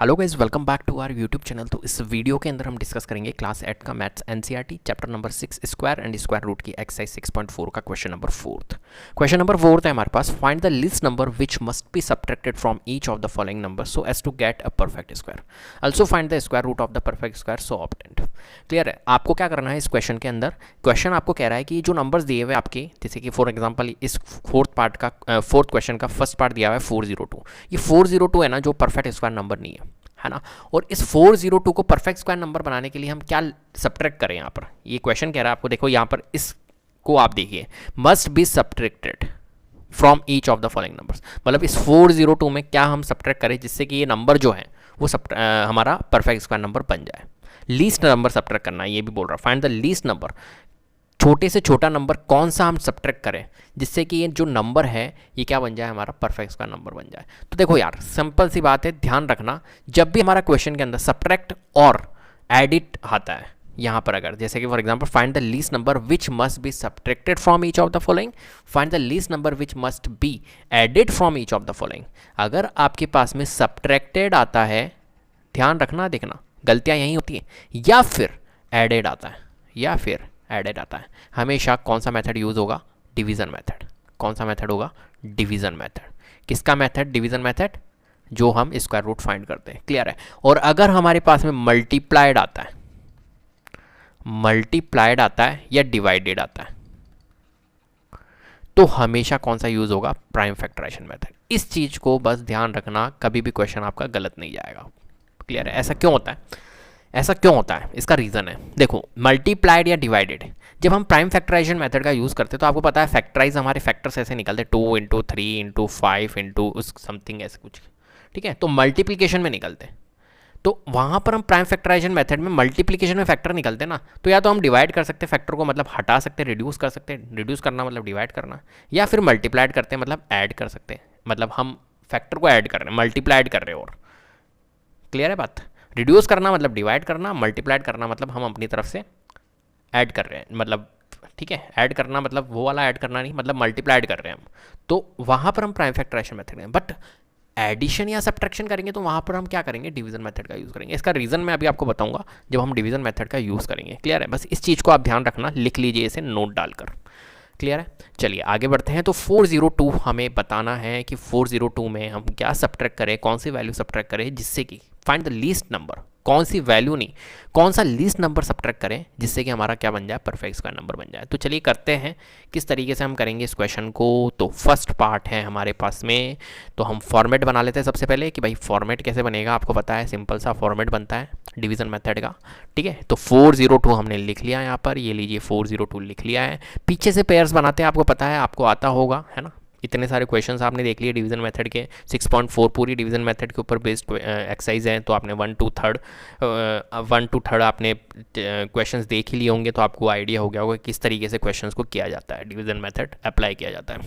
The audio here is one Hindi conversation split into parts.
Hello guys, welcome back to our YouTube channel. तो इस वीडियो के अंदर हम डिस्कस करेंगे क्लास 8 का maths NCERT chapter number 6 square and square root की एक्सरसाइज 6.4 का क्वेश्चन नंबर 4। क्वेश्चन नंबर 4 है हमारे पास, find the least number which must be subtracted from each of the following number so as to get a perfect square. Also find the square root of the perfect square so obtained. Clear है? आपको क्या करना है इस क्वेश्चन के अंदर? क्वेश्चन आपको कह रहा है कि जो नंबर्स दिए हुए आपके, जैसे कि फॉर एग्जांपल इस फोर्थ क्वेश्चन का फर्स्ट पार्ट दिया हुआ है 402। ये 402 है ना, जो परफेक्ट स्क्वायर नंबर नहीं है ना। और इस 402 को परफेक्ट स्क्वायर नंबर बनाने के लिए हम क्या सब्ट्रैक्ट करें? यहाँ पर ये क्वेश्चन कह रहा है आपको, देखो यहाँ पर इसको आप देखिए, must be subtracted from each of the following numbers. मतलब इस 402 में क्या हम सब्ट्रैक्ट करें जिससे कि ये नंबर जो है वो हमारा परफेक्ट स्क्वायर नंबर बन जाए। लीस्ट नंबर सब्ट्रैक्ट करना है, ये भी बोल रहा है। फाइंड द लीस्ट नंबर, छोटे से छोटा नंबर कौन सा हम सब्ट्रैक्ट करें जिससे कि ये जो नंबर है ये क्या बन जाए, हमारा परफेक्ट स्क्वायर नंबर बन जाए। तो देखो यार, सिंपल सी बात है, ध्यान रखना, जब भी हमारा क्वेश्चन के अंदर सब्ट्रैक्ट और एडिट आता है, यहाँ पर अगर जैसे कि for example find the least number which must be subtracted from each of the following, find the least number which must be added from each of the following. अगर आपके पास में सब्ट्रैक्टेड आता है, ध्यान रखना, देखना गलतियाँ यहीं होती हैं, या फिर एडेड आता है, या फिर एडेड आता है, हमेशा कौन सा मेथड यूज़ होगा? Division method. कौन सा मेथड होगा? Division method. किसका मेथड? डिवीज़न मेथड, जो हम स्क्वायर रूट फाइंड करते हैं। क्लियर है? और अगर हमारे पास में मल्टीप्लाइड आता है, मल्टीप्लाइड आता है या डिवाइडेड आता है, तो हमेशा कौन सा यूज़ होगा? Prime factorization method. इस चीज़ को बस ध्यान रखना, कभी भी क्वेश्चन आपका गलत नहीं जाएगा। क्लियर है? ऐसा क्यों होता है? ऐसा क्यों होता है? इसका रीज़न है, देखो, मल्टीप्लाइड या डिवाइडेड, जब हम प्राइम फैक्टराइजेशन मेथड का यूज़ करते हैं तो आपको पता है फैक्टराइज हमारे फैक्टर्स ऐसे निकलते हैं 2 इंटू 3 इंटू 5 इंटू समथिंग ऐसे कुछ। ठीक है? तो मल्टीप्लिकेशन में निकलते हैं, तो वहाँ पर हम प्राइम फैक्टराइजेशन मेथड में मल्टीप्लिकेशन में फैक्टर निकलते हैं ना, तो या तो हम डिवाइड कर सकते हैं फैक्टर को, मतलब हटा सकते हैं, रिड्यूस कर सकते हैं, रिड्यूस करना मतलब डिवाइड करना, या फिर मल्टीप्लाइड करते हैं मतलब ऐड कर सकते हैं, मतलब हम फैक्टर को ऐड कर रहे हैं, मल्टीप्लाइड कर रहे हैं। और क्लियर है बात? रिड्यूस करना मतलब डिवाइड करना, मल्टीप्लाइड करना मतलब हम अपनी तरफ से ऐड कर रहे हैं, मतलब ठीक है, ऐड करना मतलब वो वाला ऐड करना नहीं, मतलब मल्टीप्लाइड कर रहे हैं हम, तो वहाँ पर हम प्राइम फैक्टराइजेशन मेथड करें। बट एडिशन या सब्ट्रैक्शन करेंगे तो वहाँ पर हम क्या करेंगे? डिवीजन मेथड का यूज़ करेंगे। इसका रीज़न मैं अभी आपको बताऊंगा जब हम डिवीजन मेथड का यूज़ करेंगे। क्लियर है? बस इस चीज़ को आप ध्यान रखना, लिख लीजिए इसे नोट डालकर। क्लियर है? चलिए आगे बढ़ते हैं। तो 402 हमें बताना है कि 402 में हम क्या सब्ट्रैक्ट करें, कौन सी वैल्यू सब्ट्रैक्ट करें जिससे कि फाइंड द लीस्ट नंबर, कौन सी वैल्यू नहीं, कौन सा लीस्ट नंबर सब्ट्रैक्ट करें जिससे कि हमारा क्या बन जाए? परफेक्ट स्क्वायर नंबर बन जाए। तो चलिए करते हैं, किस तरीके से हम करेंगे इस क्वेश्चन को। तो फर्स्ट पार्ट है हमारे पास में, तो हम फॉर्मेट बना लेते हैं सबसे पहले कि भाई फॉर्मेट कैसे बनेगा। आपको पता है सिंपल सा फॉर्मेट बनता है डिवीज़न मेथड का। ठीक है? तो 402 हमने लिख लिया यहाँ पर, ये लीजिए 402 लिख लिया है। पीछे से पेयर्स बनाते हैं, आपको पता है, आपको आता होगा, है ना। इतने सारे क्वेश्चंस आपने देख लिए डिवीज़न मेथड के, 6.4 पूरी डिवीज़न मेथड के ऊपर बेस्ड एक्सरसाइज है, तो आपने 1 to 3rd आपने क्वेश्चंस देख ही लिए होंगे, तो आपको आइडिया हो गया होगा किस तरीके से क्वेश्चंस को किया जाता है, डिवीज़न मेथड अप्लाई किया जाता है।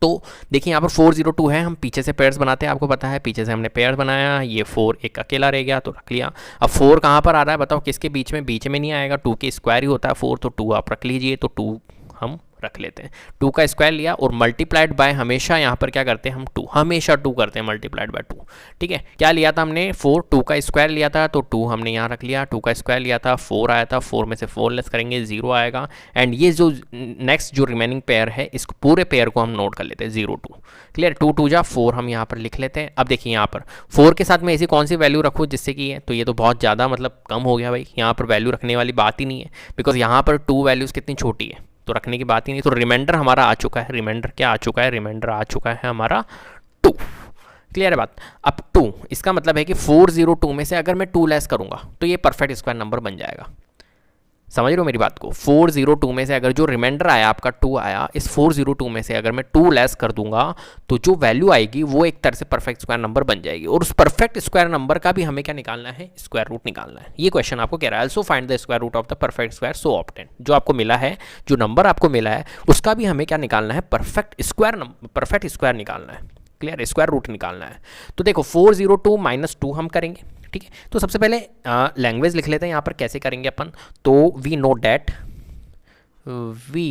तो देखिए यहाँ पर 402 है, हम पीछे से पेयर्स बनाते हैं, आपको पता है, पीछे से हमने पेयर बनाया, ये 4 एक अकेला रह गया तो रख लिया। अब 4 कहाँ पर आ रहा है बताओ? किसके बीच में? बीच में नहीं आएगा, 2 के स्क्वायर ही होता है 4, तो 2 आप रख लीजिए, तो 2 हम रख लेते हैं। 2 का स्क्वायर लिया, और मल्टीप्लाइड बाय हमेशा यहाँ पर क्या करते हैं हम? 2, हमेशा 2 करते हैं मल्टीप्लाइड बाय 2। ठीक है? क्या लिया था हमने? 4, 2 का स्क्वायर लिया था, तो 2 हमने यहाँ रख लिया। 2 का स्क्वायर लिया था, 4 आया था, 4 में से 4 लेस करेंगे, 0 आएगा। एंड ये जो नेक्स्ट जो रिमेनिंग पेयर है, इस पूरे पेयर को हम नोट कर लेते हैं 0 2। क्लियर? 2 2 जा 4 हम यहाँ पर लिख लेते हैं। अब देखिए यहाँ पर 4 के साथ में ऐसी कौन सी वैल्यू रखूँ जिससे कि तो ये तो बहुत ज़्यादा मतलब कम हो गया भाई, यहाँ पर वैल्यू रखने वाली बात ही नहीं है, बिकॉज यहाँ पर 2 वैल्यूज़ कितनी छोटी है, तो रखने की बात ही नहीं। तो रिमाइंडर हमारा आ चुका है, रिमाइंडर क्या आ चुका है? रिमाइंडर आ चुका है हमारा 2। क्लियर है बात? अब 2, इसका मतलब है कि 402 में से अगर मैं 2 लेस करूंगा तो ये परफेक्ट स्क्वायर नंबर बन जाएगा। समझ रहे हो मेरी बात को? 402 में से अगर जो रिमाइंडर आया आपका 2 आया, इस 402 में से अगर मैं 2 लेस कर दूंगा तो जो वैल्यू आएगी वो एक तरह से परफेक्ट स्क्वायर नंबर बन जाएगी, और उस परफेक्ट स्क्वायर नंबर का भी हमें क्या निकालना है? स्क्वायर रूट निकालना है। ये क्वेश्चन आपको कह रहा है also find the square root of the perfect square so obtained. जो आपको मिला है, जो नंबर आपको मिला है, उसका भी हमें क्या निकालना है? परफेक्ट स्क्वायर निकालना है। क्लियर? स्क्वायर रूट निकालना है। तो देखो 402 माइनस 2 हम करेंगे। ठीक है? तो सबसे पहले लैंग्वेज लिख लेते हैं यहाँ पर, कैसे करेंगे अपन। तो वी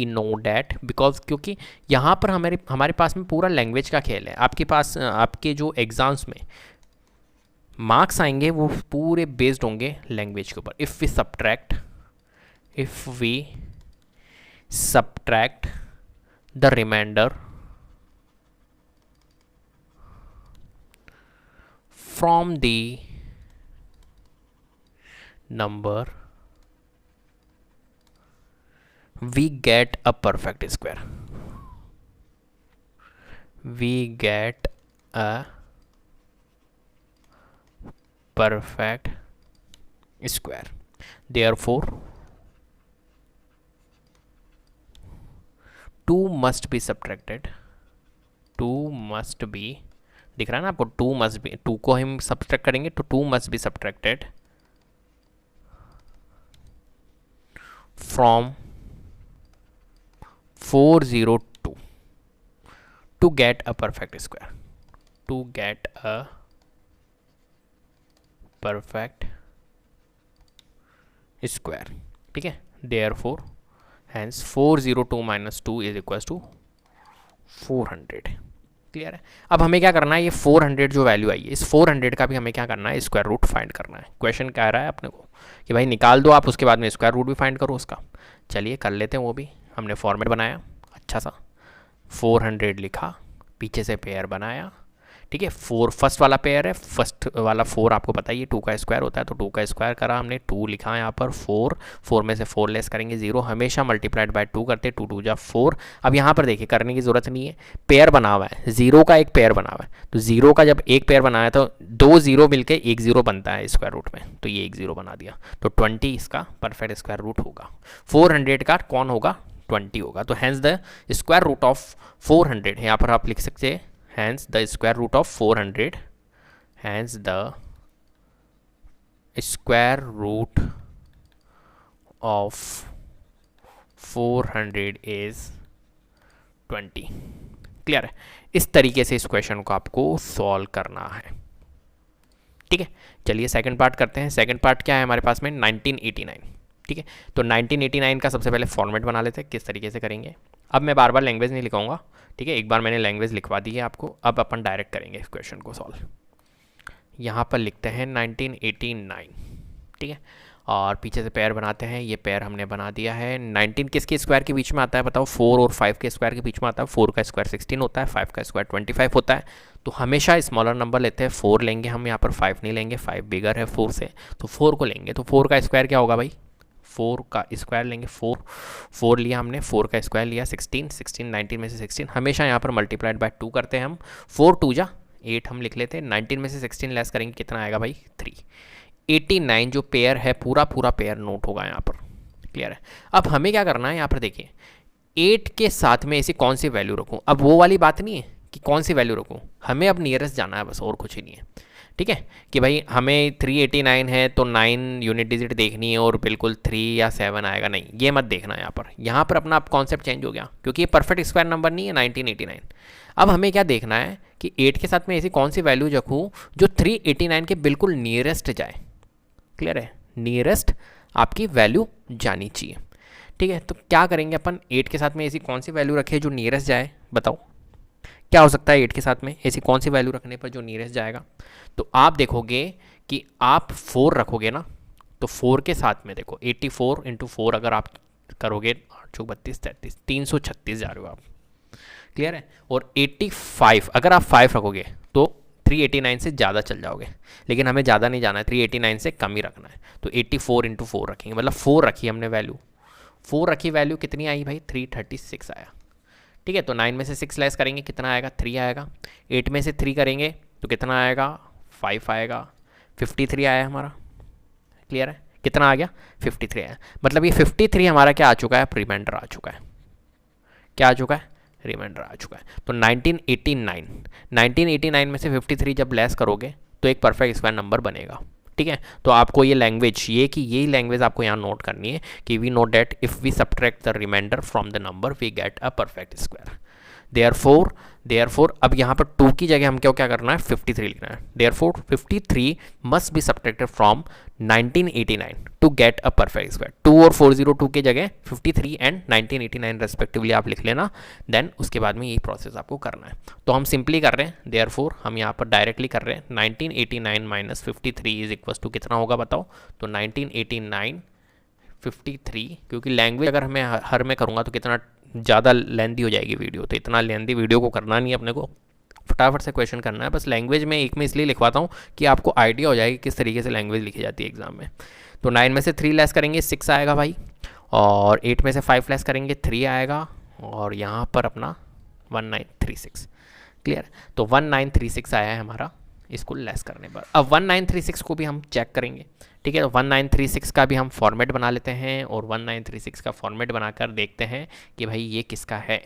नो डैट बिकॉज, क्योंकि यहाँ पर हमारे पास में पूरा लैंग्वेज का खेल है। आपके पास आपके जो एग्ज़ाम्स में मार्क्स आएंगे वो पूरे बेस्ड होंगे लैंग्वेज के ऊपर। If we subtract the remainder from the number we get a perfect square. We get a perfect square. Therefore 2 must be subtracted. 2 must be, दिख रहा है ना आपको, 2 must be, 2 को हम सब्ट्रैक्ट करेंगे तो 2 must be subtracted from 402 to get a perfect square. To get a perfect square, ठीक है। Therefore hence 402 minus 2 is equals to 400। Clear है। अब हमें क्या करना है, ये 400 जो वैल्यू आई है, इस 400 का भी हमें क्या करना है, स्क्वायर रूट फाइंड करना है। क्वेश्चन कह रहा है अपने को कि भाई निकाल दो आप, उसके बाद में स्क्वायर रूट भी फाइंड करो उसका। चलिए कर लेते हैं वो भी। हमने फॉर्मेट बनाया अच्छा सा, 400 लिखा, पीछे से पेयर बनाया, ठीक है। 4 फर्स्ट वाला पेयर है, फर्स्ट वाला 4 आपको पता ही है 2 का स्क्वायर होता है, तो 2 का स्क्वायर करा हमने, 2 लिखा यहाँ पर, 4 में से 4 लेस करेंगे 0, हमेशा मल्टीप्लाइड बाय 2 करते, 2 2 जा 4। अब यहाँ पर देखिए करने की ज़रूरत नहीं है, पेयर बना हुआ है, 0 का एक पेयर बना हुआ है, तो 0 का जब एक पेयर बनाया तो 2 0 मिलकर 1 0 बनता है स्क्वायर रूट में, तो ये 1 0 बना दिया, तो 20 इसका परफेक्ट स्क्वायर रूट होगा। 400 का कौन होगा, 20 होगा। तो hence the square root of 400, यहाँ पर आप लिख सकते हैं hence the square root of 400, hence the square root of 400 is 20। Clear है। इस तरीके से इस क्वेश्चन को आपको सॉल्व करना है, ठीक है। चलिए सेकंड पार्ट करते हैं। सेकंड पार्ट क्या है हमारे पास में, 1989, ठीक है। तो 1989 का सबसे पहले फॉर्मेट बना लेते हैं, किस तरीके से करेंगे। अब मैं बार बार लैंग्वेज नहीं लिखाऊंगा, ठीक है, एक बार मैंने लैंग्वेज लिखवा दी है आपको। अब अपन डायरेक्ट करेंगे इस क्वेश्चन को सॉल्व। यहाँ पर लिखते हैं 1989, ठीक है, और पीछे से पेयर बनाते हैं। ये पेयर हमने बना दिया है। 19 किसके स्क्वायर के बीच में आता है बताओ, 4 और 5 के स्क्वायर के बीच में आता है। 4 का स्क्वायर 16 होता है, 5 का स्क्वायर 25 होता है। तो हमेशा स्मॉलर नंबर लेते हैं, 4 लेंगे हम यहाँ पर, 5 नहीं लेंगे, 5 बिगर है 4 से, तो 4 को लेंगे। तो 4 का स्क्वायर क्या होगा भाई, 4 का स्क्वायर लेंगे, 4 लिया हमने, 4 का स्क्वायर लिया 16, 19 में से 16 हमेशा यहाँ पर मल्टीप्लाइड बाय 2 करते हैं हम, 4 2 जा 8 हम लिख लेते हैं, 19 में से 16 लेस करेंगे कितना आएगा भाई 3। 89 जो पेयर है पूरा पेयर नोट होगा यहाँ पर। क्लियर है। अब हमें क्या करना है, यहाँ पर देखिए 8 के साथ में ऐसी कौन सी वैल्यू रखूँ। अब वो वाली बात नहीं है कि कौन सी वैल्यू रखूँ, हमें अब नियरेस्ट जाना है बस, और कुछ ही नहीं है, ठीक है। कि भाई हमें 389 है तो 9 यूनिट डिजिट देखनी है और बिल्कुल 3 या 7 आएगा, नहीं ये मत देखना है यहाँ पर अपना कॉन्सेप्ट चेंज हो गया, क्योंकि ये परफेक्ट स्क्वायर नंबर नहीं है 1989। अब हमें क्या देखना है कि 8 के साथ में ऐसी कौन सी वैल्यू रखूँ जो 389 के बिल्कुल नियरेस्ट जाए। क्लियर है, नियरेस्ट आपकी वैल्यू जानी चाहिए, ठीक है। तो क्या करेंगे अपन, 8 के साथ में ऐसी कौन सी वैल्यू रखे जो नियरेस्ट जाए, बताओ क्या हो सकता है 8 के साथ में ऐसी कौन सी वैल्यू रखने पर जो नियरेस्ट जाएगा। तो आप देखोगे कि आप 4 रखोगे ना, तो 4 के साथ में देखो 84 इंटू 4 अगर आप करोगे 8 32 33 336 जा रहे हो आप। क्लियर है। और 85 अगर आप 5 रखोगे तो 389 से ज़्यादा चल जाओगे, लेकिन हमें ज़्यादा नहीं जाना है, 389 से कम ही रखना है। तो 84 इंटू 4 रखेंगे, मतलब 4 रखी हमने वैल्यू, 4 रखी वैल्यू कितनी आई भाई 336 आया, ठीक है। तो 9 में से 6 लेस करेंगे कितना आएगा 3 आएगा, 8 में से 3 करेंगे तो कितना आएगा 5 आएगा, 53 आया हमारा। क्लियर है, कितना आ गया 53 आया, मतलब ये 53 हमारा क्या आ चुका है, रिमाइंडर आ चुका है। क्या आ चुका है, रिमाइंडर आ चुका है। तो 1989 में से 53 जब लेस करोगे तो एक परफेक्ट स्क्वायर नंबर बनेगा, ठीक है। तो आपको ये लैंग्वेज, ये कि यही लैंग्वेज आपको यहाँ नोट करनी है कि we know that if we subtract the remainder from the number we get a perfect square. Therefore therefore अब यहाँ पर 2 की जगह हम क्या करना है, 53 लिखना है। Therefore 53 must be subtracted from 1989 to get a perfect square. 2 और 402 की जगह 53 एंड 1989 रेस्पेक्टिवली आप लिख लेना, देन उसके बाद में यही प्रोसेस आपको करना है। तो हम सिंपली कर रहे हैं, देयरफॉर हम यहाँ पर डायरेक्टली कर रहे हैं 1989 माइनस 53 इज इक्वल टू कितना होगा बताओ, तो 1989 53, क्योंकि लैंग्वेज अगर मैं हर में करूँगा तो कितना ज़्यादा लेंदी हो जाएगी वीडियो, तो इतना लेंदी वीडियो को करना नहीं है अपने को, फटाफट से क्वेश्चन करना है। बस लैंग्वेज में एक में इसलिए लिखवाता हूँ कि आपको आइडिया हो जाएगी किस तरीके से लैंग्वेज लिखी जाती है एग्जाम में। तो 9 में से 3 लेस करेंगे 6 आएगा भाई, और 8 में से 5 लेस करेंगे 3 आएगा, और यहाँ पर अपना 1936। क्लियर, तो 1936 आया है हमारा इसको लेस करने पर। अब 1936 को भी हम चेक करेंगे, ठीक है। तो 1936 का भी हम फॉर्मेट बना लेते हैं, और 1936 का फॉर्मेट बनाकर देखते हैं कि भाई ये किसका है,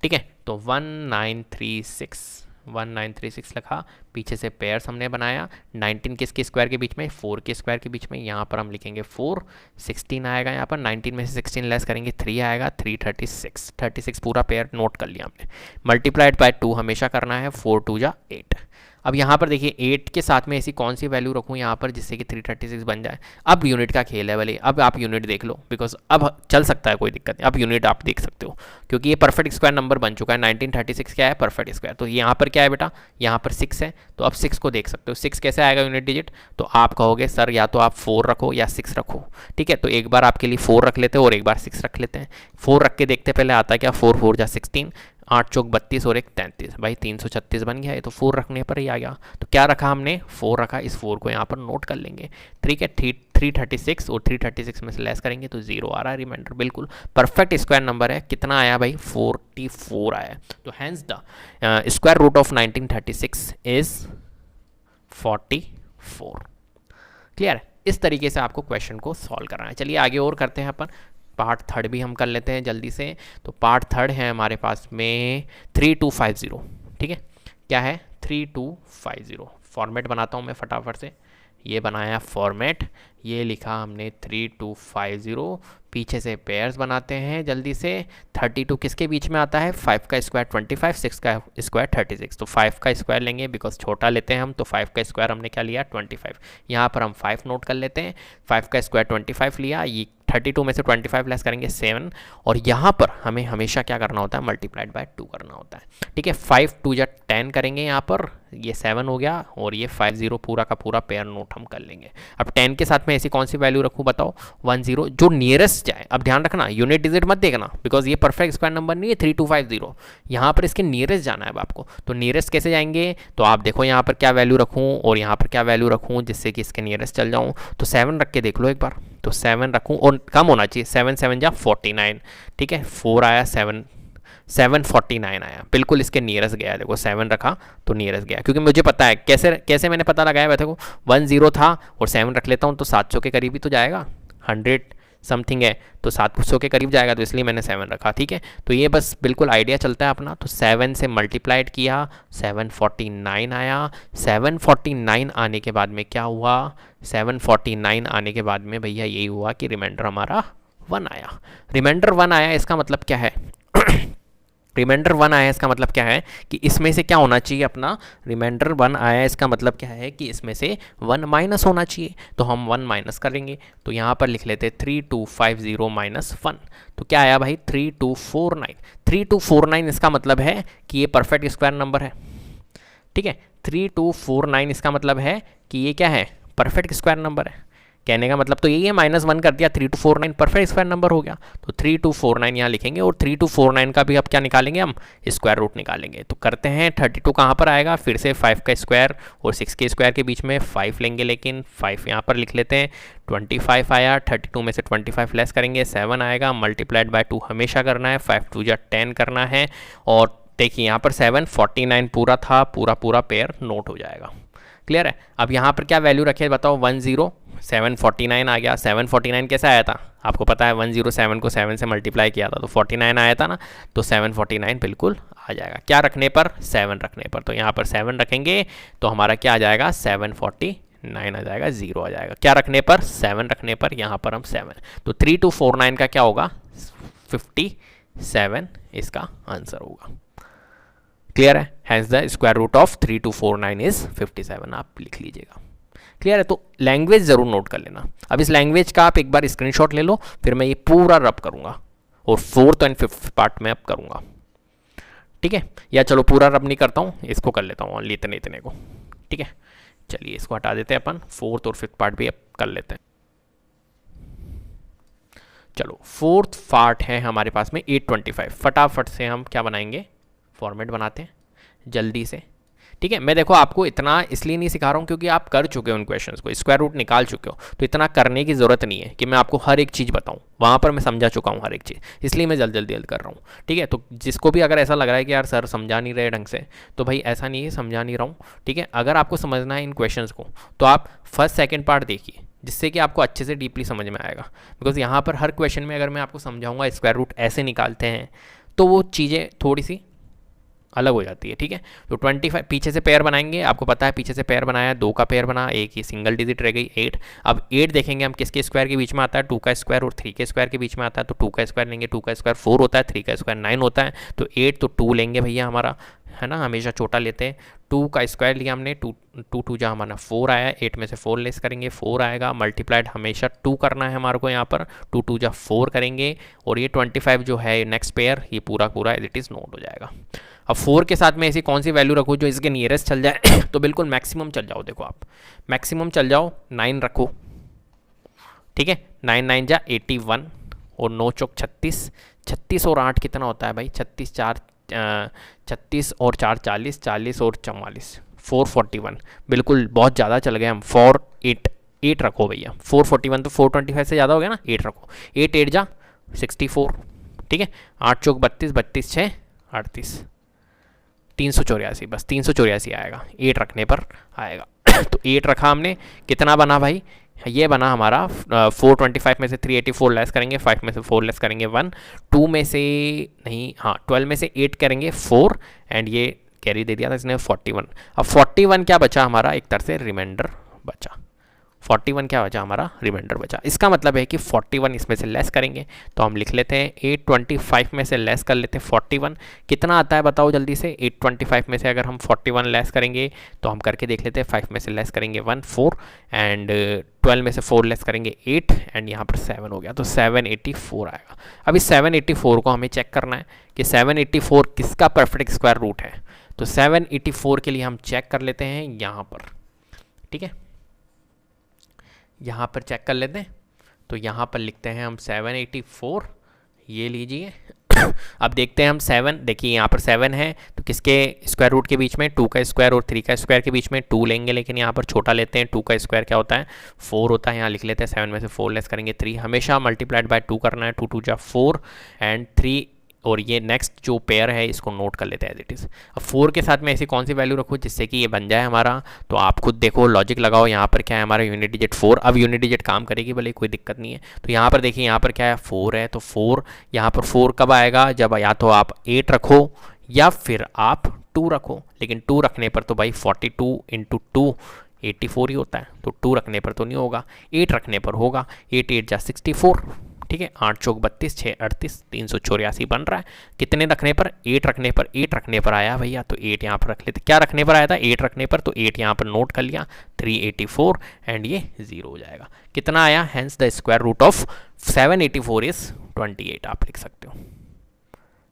ठीक है। तो 1936 लिखा, पीछे से पेयर्स हमने बनाया, 19 किसके स्क्वायर के बीच में, 4 के स्क्वायर के बीच में, यहाँ पर हम लिखेंगे 4, 16 आएगा यहाँ पर, 19 में से 16 लेस करेंगे 3 आएगा, 336, 36 पूरा पेयर नोट कर लिया हमने। मल्टीप्लाइड बाय 2 हमेशा करना है, 4 2 जा 8। अब यहाँ पर देखिए 8 के साथ में ऐसी कौन सी वैल्यू रखूँ यहाँ पर जिससे कि 336 बन जाए। अब यूनिट का खेल है वाले, अब आप यूनिट देख लो, बिकॉज अब चल सकता है, कोई दिक्कत नहीं, अब यूनिट आप देख सकते हो, क्योंकि ये परफेक्ट स्क्वायर नंबर बन चुका है। 1936 क्या है, परफेक्ट स्क्वायर। तो यहाँ पर क्या है बेटा, यहाँ पर 6 है, तो अब 6 को देख सकते हो। 6 कैसे आएगा यूनिट डिजिट, तो आप कहोगे सर या तो आप 4 रखो या 6 रखो, ठीक है। तो एक बार आपके लिए 4 रख लेते हैं और एक बार 6 रख लेते हैं। 4 रख के देखते पहले आता क्या, 4 4 जा 16, 8 चौक 32 और 1 33, भाई 336 बन गया। ये तो 4 रखने पर ही आ गया। तो क्या रखा हमने, 4 रखा, इस 4 को यहाँ पर नोट कर लेंगे, ठीक है। 336 और 336 में से लेस करेंगे तो 0 आ रहा है रिमाइंडर, बिल्कुल परफेक्ट स्क्वायर नंबर है। कितना आया भाई, 44 आया। तो hence the square root of 1936 is 44। Clear, इस तरीके से आपको क्वेश्चन को सॉल्व करना है। चलिए आगे और करते हैं अपन, पार्ट 3 भी हम कर लेते हैं जल्दी से। तो पार्ट 3 है हमारे पास में 3250, ठीक है। क्या है, 3250। फॉर्मेट बनाता हूँ मैं फटाफट से, ये बनाया फॉर्मेट, ये लिखा हमने 3250, पीछे से पेयर्स बनाते हैं जल्दी से। 32 किसके बीच में आता है, 5 का स्क्वायर 25, 6 का स्क्वायर 36, तो 5 का स्क्वायर लेंगे बिकॉज छोटा लेते हैं हम, तो 5 का स्क्वायर हमने क्या लिया 25। यहाँ पर हम 5 नोट कर लेते हैं, 5 का स्क्वायर 25 लिया, ये 32 में से 25 लेस करेंगे 7, और यहाँ पर हमें हमेशा क्या करना होता है, मल्टीप्लाइड बाय 2 करना होता है, ठीक है। 5 2 जा 10 करेंगे यहाँ पर, ये 7 हो गया, और ये 50 पूरा का पूरा पेयर नोट हम कर लेंगे। अब 10 के साथ में ऐसी कौन सी वैल्यू रखूँ बताओ, 10, जो नियरेस्ट जाए। अब ध्यान रखना यूनिट डिजिट मत देखना, बिकॉज ये परफेक्ट स्क्वायर नंबर नहीं है 3250, यहाँ पर इसके नियरेस्ट जाना है आपको। तो नियरेस्ट कैसे जाएंगे, तो आप देखो यहाँ पर क्या वैल्यू रखूँ और यहाँ पर क्या वैल्यू रखूँ जिससे कि इसके नियरेस्ट चल जाऊँ। तो 7 रख के देख लो एक बार, तो 7 रखूँ और कम होना चाहिए, 7 7 जा 49, ठीक है। 4 आया, 749 आया, बिल्कुल इसके नियरेस्ट गया। देखो 7 रखा तो नियरेस्ट गया, क्योंकि मुझे पता है कैसे मैंने पता लगाया। वैसे को 10 था और 7 रख लेता हूँ तो 700 के करीब ही तो जाएगा, 100 समथिंग है तो 700 के करीब जाएगा, तो इसलिए मैंने 7 रखा, ठीक है। तो ये बस बिल्कुल आइडिया चलता है अपना। तो 7 से मल्टीप्लाइड किया, 749 आया। 749 आने के बाद में क्या हुआ, 749 आने के बाद में भैया यही हुआ कि रिमाइंडर हमारा 1 आया। रिमाइंडर 1 आया, इसका मतलब क्या है रिमाइंडर 1 आया इसका मतलब क्या है कि इसमें से क्या होना चाहिए अपना, रिमाइंडर 1 आया इसका मतलब क्या है कि इसमें से 1 माइनस होना चाहिए। तो हम 1 माइनस करेंगे, तो यहाँ पर लिख लेते 3250 माइनस 1, तो क्या आया भाई 3249। 3249 इसका मतलब है कि ये परफेक्ट स्क्वायर नंबर है, ठीक है। 3249 इसका मतलब है कि ये क्या है, परफेक्ट स्क्वायर नंबर है। कहने का मतलब तो यही है, -1 कर दिया, 3249 परफेक्ट स्क्वायर नंबर हो गया। तो 3249 यहाँ लिखेंगे, और 3249 का भी अब क्या निकालेंगे हम, स्क्वायर रूट निकालेंगे। तो करते हैं, 32 कहाँ पर आएगा, फिर से 5 का स्क्वायर और 6 के स्क्वायर के बीच में 5 लेंगे, लेकिन 5 यहाँ पर लिख लेते हैं। 25 आया, 32 में से 25 लेस करेंगे 7 आएगा, मल्टीप्लाइड बाय 2 हमेशा करना है, 5 2 जा 10 करना है। और देखिए यहाँ पर 749 पूरा था, पूरा पेयर नोट हो जाएगा। क्लियर है। अब यहाँ पर क्या वैल्यू रखे बताओ, 10, 749 आ गया। 749 कैसे आया था आपको पता है, 107 को 7 से मल्टीप्लाई किया था तो 49 आया था ना, तो 749 बिल्कुल आ जाएगा। क्या रखने पर, 7 रखने पर। तो यहाँ पर 7 रखेंगे तो हमारा क्या आ जाएगा, 749 आ जाएगा, 0 आ जाएगा। क्या रखने पर, 7 रखने पर, यहाँ पर हम 7, तो 3249 का क्या होगा, 57 इसका आंसर होगा। क्लियर है? Hence the square root of 3249 is 57, आप लिख लीजिएगा। क्लियर है? तो लैंग्वेज ज़रूर नोट कर लेना। अब इस लैंग्वेज का आप एक बार स्क्रीनशॉट ले लो, फिर मैं ये पूरा रब करूँगा और 4th एंड 5th पार्ट में अब करूँगा, ठीक है? या चलो पूरा रब नहीं करता हूँ, इसको कर लेता हूँ ओनली इतने इतने को, ठीक है? चलिए इसको हटा देते हैं अपन, 4th और 5th पार्ट भी अब कर लेते हैं। चलो 4th पार्ट है हमारे पास में 825। फटाफट से हम क्या बनाएंगे, फॉर्मेट बनाते हैं जल्दी से, ठीक है? मैं देखो आपको इतना इसलिए नहीं सिखा रहा हूँ क्योंकि आप कर चुके हो इन क्वेश्चंस को, स्क्वायर रूट निकाल चुके हो, तो इतना करने की ज़रूरत नहीं है कि मैं आपको हर एक चीज़ बताऊँ। वहाँ पर मैं समझा चुका हूँ हर एक चीज़, इसलिए मैं जल्द कर रहा हूँ, ठीक है? तो जिसको भी अगर ऐसा लग रहा है कि यार सर समझा नहीं रहे ढंग से, तो भाई ऐसा नहीं है, समझा नहीं रहा हूँ, ठीक है? अगर आपको समझना है इन क्वेश्चंस को तो आप फर्स्ट सेकेंड पार्ट देखिए, जिससे कि आपको अच्छे से डीपली समझ में आएगा। बिकॉज यहाँ पर हर क्वेश्चन में अगर मैं आपको समझाऊंगा स्क्वायर रूट ऐसे निकालते हैं, तो वो चीज़ें थोड़ी सी अलग हो जाती है, ठीक है? तो 25 पीछे से पेयर बनाएंगे, आपको पता है पीछे से पेयर बनाया, 2 का पेयर बना, एक ही सिंगल डिजिट रह गई 8। अब 8 देखेंगे हम किसके स्क्वायर के बीच में आता है, 2 का स्क्वायर और 3 के स्क्वायर के बीच में आता है, तो 2 का स्क्वायर लेंगे, 2 का स्क्वायर 4 होता है, 3 का स्क्वायर 9 होता है, तो 8 तो 2 लेंगे भैया हमारा, है ना? हमेशा छोटा लेते हैं। 2 का स्क्वायर लिया हमने, 2 जहाँ हमारा 4 आया, 8 में से 4 लेस करेंगे, 4 आएगा, मल्टीप्लाइड हमेशा 2 करना है हमारे को यहाँ पर, 2 जा 4 करेंगे, और ये 25 जो है नेक्स्ट पेयर, ये पूरा एज इट इज़ नोट हो जाएगा। अब 4 के साथ में ऐसी कौन सी वैल्यू रखो जो इसके नियरेस्ट चल जाए तो बिल्कुल मैक्सिमम चल जाओ, देखो आप मैक्सिमम चल जाओ, 9 रखो, ठीक है? 9 9 जा 81 और 9 चौक 36, 36 और 8 कितना होता है भाई, 36 और 4 40, 40 और 44 441, बिल्कुल बहुत ज़्यादा चल गए हम। 4 8 रखो भैया, 441 तो 425 से ज़्यादा हो गया ना, 8 रखो, 8 8 जा 64, ठीक है? 8 चौक 32, 32 6 38, 384, बस 384 आएगा 8 रखने पर आएगा तो 8 रखा हमने, कितना बना भाई, ये बना हमारा 425 में से 384 लेस करेंगे, 5 में से 4 लेस करेंगे 1, 2 में से नहीं, हाँ 12 में से 8 करेंगे 4, एंड ये कैरी दे दिया था इसने 41। अब 41 क्या बचा हमारा, एक तरह से रिमाइंडर बचा, 41 क्या बचा हमारा, रिमाइंडर बचा। इसका मतलब है कि 41 इसमें से लेस करेंगे, तो हम लिख लेते हैं 825 में से लेस कर लेते हैं 41, कितना आता है बताओ जल्दी से। 825 में से अगर हम 41 लेस करेंगे तो हम करके देख लेते हैं, 5 में से लेस करेंगे 1 4, एंड 12 में से 4 लेस करेंगे 8, एंड यहाँ पर 7 हो गया, तो 784 आएगा। अब इस 784 को हमें चेक करना है कि 784 किसका परफेक्ट स्क्वायर रूट है, तो 784 के लिए हम चेक कर लेते हैं यहाँ पर, ठीक है? यहाँ पर चेक कर लेते हैं, तो यहाँ पर लिखते हैं हम 784, ये लीजिए अब देखते हैं हम 7, देखिए यहाँ पर 7 है, तो किसके स्क्वायर रूट के बीच में, 2 का स्क्वायर और 3 का स्क्वायर के बीच में 2 लेंगे, लेकिन यहाँ पर छोटा लेते हैं, 2 का स्क्वायर क्या होता है 4 होता है, यहाँ लिख लेते हैं 7 में से 4 लेस करेंगे 3, हमेशा मल्टीप्लाइड बाय 2 करना है, 2 2 जा 4 एंड 3, और ये नेक्स्ट जो पेयर है इसको नोट कर लेते हैं एज इट इज़। अब 4 के साथ में ऐसी कौन सी वैल्यू रखो जिससे कि ये बन जाए हमारा, तो आप खुद देखो, लॉजिक लगाओ, यहाँ पर क्या है हमारा यूनिट डिजिट 4, अब यूनिट डिजिट काम करेगी भले कोई दिक्कत नहीं है। तो यहाँ पर देखिए, यहाँ पर क्या है 4 है, तो 4 यहाँ पर 4 कब आएगा, जब या तो आप 8 रखो या फिर आप 2 रखो, लेकिन 2 रखने पर तो भाई 42 इंटू 2 84 ही होता है, तो 2 रखने पर तो नहीं होगा, 8 रखने पर होगा, 8 8 जा 64, ठीक है? 8 चौक 32 6 38 384 बन रहा है। कितने रखने पर, 8 रखने पर, 8 रखने पर आया भैया, तो 8 यहाँ पर रख लेते। क्या रखने पर आया था, 8 रखने पर, तो 8 यहाँ पर नोट कर लिया, 384 एंड ये 0 हो जाएगा। कितना आया, hence the square root of 784 is 28, आप लिख सकते हो।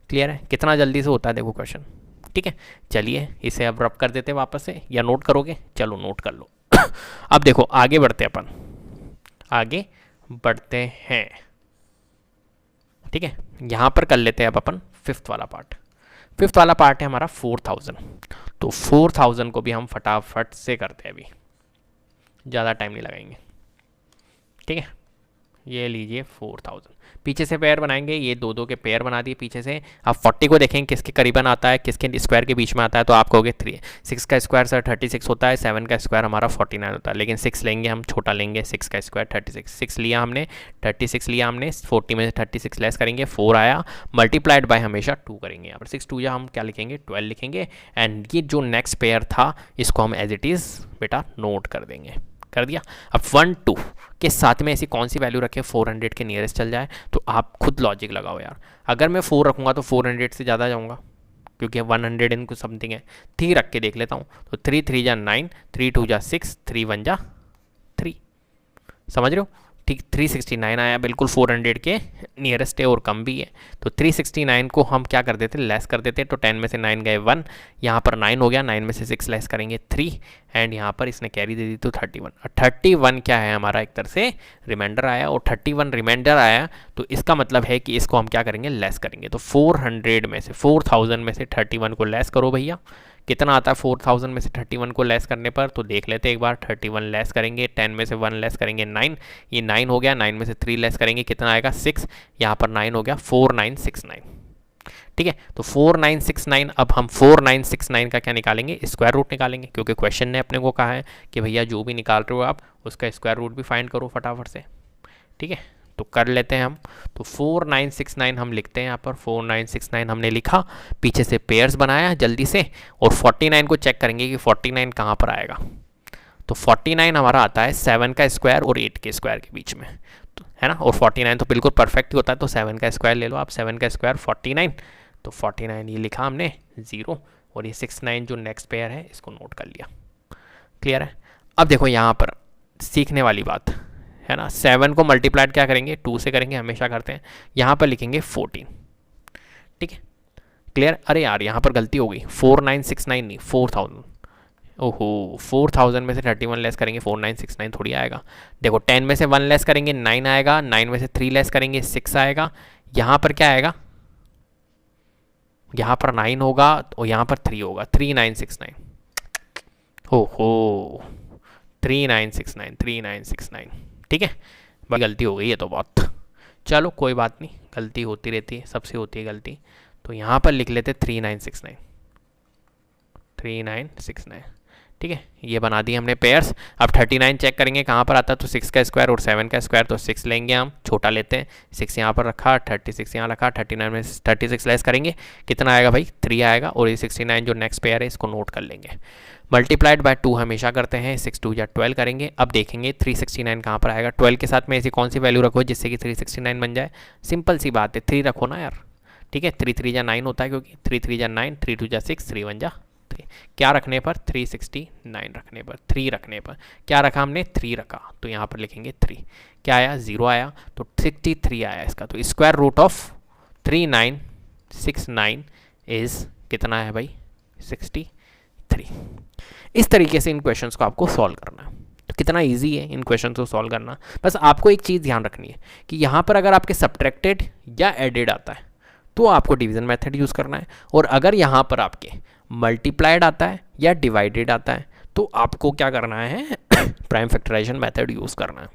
क्लियर है? कितना जल्दी से होता है देखो क्वेश्चन, ठीक है? चलिए इसे अब रब कर देते हैं वापस से, या नोट करोगे, चलो नोट कर लो अब देखो आगे बढ़ते अपन, आगे बढ़ते हैं, ठीक है? यहाँ पर कर लेते हैं अब अपन 5th वाला पार्ट। 5th वाला पार्ट है हमारा 4000, तो 4000 को भी हम फटाफट से करते हैं, अभी ज़्यादा टाइम नहीं लगाएंगे, ठीक है? ये लीजिए 4000, पीछे से पेयर बनाएंगे, ये 2 2 के पेयर बना दिए पीछे से। आप 40 को देखेंगे किसके करीबन आता है, किसके स्क्वायर के बीच में आता है, तो आप कहोगे 6 का स्क्वायर सर 36 होता है, 7 का स्क्वायर हमारा 49 होता है, लेकिन 6 लेंगे हम, छोटा लेंगे, 6 का स्क्वायर 36, 6 लिया हमने, 36 लिया हमने, 40 में से 36 लेस करेंगे 4 आया, मल्टीप्लाइड बाय हमेशा 2 करेंगे, यहाँ पर 6 2 या हम क्या लिखेंगे 12 लिखेंगे, एंड ये जो नेक्स्ट पेयर था इसको हम एज इट इज़ बेटा नोट कर देंगे, कर दिया। अब 1 2 के साथ में ऐसी कौन सी वैल्यू रखें 400 के नियरेस्ट चल जाए, तो आप खुद लॉजिक लगाओ यार। अगर मैं 4 रखूँगा तो 400 से ज़्यादा जाऊँगा, क्योंकि 100 इनको समथिंग है, 3 रख के देख लेता हूँ। तो 3 3 जा 9, 3 2 जा 6, 3 1 जा 3, समझ रहे हो? ठीक, 369 आया, बिल्कुल 400 के नियरेस्ट है और कम भी है। तो 369 को हम क्या कर देते, लेस कर देते। तो 10 में से 9 गए 1, यहाँ पर 9 हो गया, 9 में से 6 लेस करेंगे 3, एंड यहाँ पर इसने कैरी दे दी तो 31। 31 क्या है हमारा, एक तरह से रिमाइंडर आया, और 31 रिमाइंडर आया तो इसका मतलब है कि इसको हम क्या करेंगे, लेस करेंगे। तो 400 में से 4000 में से 31 को लेस करो भैया, कितना आता है 4000 में से 31 को लेस करने पर, तो देख लेते हैं एक बार। 31 लेस करेंगे, 10 में से 1 लेस करेंगे 9, ये 9 हो गया, 9 में से 3 लेस करेंगे, कितना आएगा 6, यहाँ पर 9 हो गया, 4969। ठीक है, तो 4969। अब हम 4969 का क्या निकालेंगे, स्क्वायर रूट निकालेंगे, क्योंकि क्वेश्चन ने अपने को कहा है कि भैया जो भी निकाल रहे हो आप उसका स्क्वायर रूट भी फाइंड करो फटाफट से। ठीक है, तो कर लेते हैं हम। तो 4969 हम लिखते हैं यहाँ पर, 4969 हमने लिखा, पीछे से पेयर्स बनाया जल्दी से, और 49 को चेक करेंगे कि 49 कहाँ पर आएगा। तो 49 हमारा आता है 7 का स्क्वायर और 8 के स्क्वायर के बीच में, तो है ना, और 49 तो बिल्कुल परफेक्ट ही होता है। तो 7 का स्क्वायर ले लो आप, 7 का स्क्वायर 49, तो 49 ये लिखा हमने 0, और ये 69 जो नेक्स्ट पेयर है इसको नोट कर लिया। क्लियर है? अब देखो यहाँ पर सीखने वाली बात है ना, 7 को मल्टीप्लाइड क्या करेंगे, 2 से करेंगे, हमेशा करते हैं। यहाँ पर लिखेंगे 14। ठीक है, क्लियर? अरे यार यहाँ पर गलती हो गई, 4969 नहीं 4000। ओहो, 4000 में से 31 लेस करेंगे, 4969 थोड़ी आएगा। देखो 10 में से 1 लेस करेंगे 9 आएगा, 9 में से 3 लेस करेंगे 6 आएगा, यहाँ पर क्या आएगा, यहाँ पर 9 होगा और यहाँ पर 3 होगा, 3969। ओहो, 3969। ठीक है, बड़ी गलती हो गई है तो बहुत, चलो कोई बात नहीं, गलती होती रहती है, सबसे होती है गलती। तो यहाँ पर लिख लेते 3969। ठीक है, ये बना दिए हमने पेयर्स। अब 39 चेक करेंगे कहाँ पर आता है, तो 6 का स्क्वायर और 7 का स्क्वायर, तो 6 लेंगे हम, छोटा लेते हैं, 6 यहाँ पर रखा, 36 यहाँ रखा, 39 में 36 लेस करेंगे, कितना आएगा भाई 3 आएगा, और ये 69 जो नेक्स्ट पेयर है इसको नोट कर लेंगे। मल्टीप्लाइड बाय 2 हमेशा करते हैं, 6 2 या 12 करेंगे। अब देखेंगे 369 कहाँ पर आएगा, 12 के साथ में ऐसी कौन सी वैल्यू रखो जिससे कि 369 बन जाए, सिंपल सी बात है, 3 रखो ना यार। ठीक है, 3 3 जा 9 होता है, क्योंकि 3 3 जा 9, 3 2 जा 6, 3 1 जा 3, क्या रखने पर 369 रखने पर, 3 रखने पर क्या रखा हमने, 3 रखा, तो यहाँ पर लिखेंगे 3, क्या आया 0 आया, तो 63 आया इसका। तो स्क्वायर रूट ऑफ 3969 इज कितना है भाई, 63। इस तरीके से इन क्वेश्चंस को आपको सॉल्व करना है। तो कितना इजी है इन क्वेश्चंस को सॉल्व करना। बस आपको एक चीज़ ध्यान रखनी है कि यहाँ पर अगर आपके सब्ट्रैक्टेड या एडेड आता है तो आपको डिवीजन मेथड यूज़ करना है, और अगर यहाँ पर आपके मल्टीप्लाइड आता है या डिवाइडेड आता है तो आपको क्या करना है, प्राइम फैक्टराइजेशन मेथड यूज़ करना है।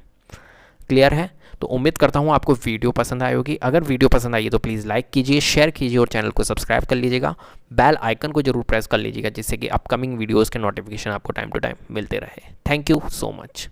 क्लियर है? तो उम्मीद करता हूँ आपको वीडियो पसंद आई होगी। अगर वीडियो पसंद आई है तो प्लीज़ लाइक कीजिए, शेयर कीजिए और चैनल को सब्सक्राइब कर लीजिएगा। बेल आइकन को जरूर प्रेस कर लीजिएगा जिससे कि अपकमिंग वीडियोज़ के नोटिफिकेशन आपको टाइम टू टाइम मिलते रहे। Thank you so much.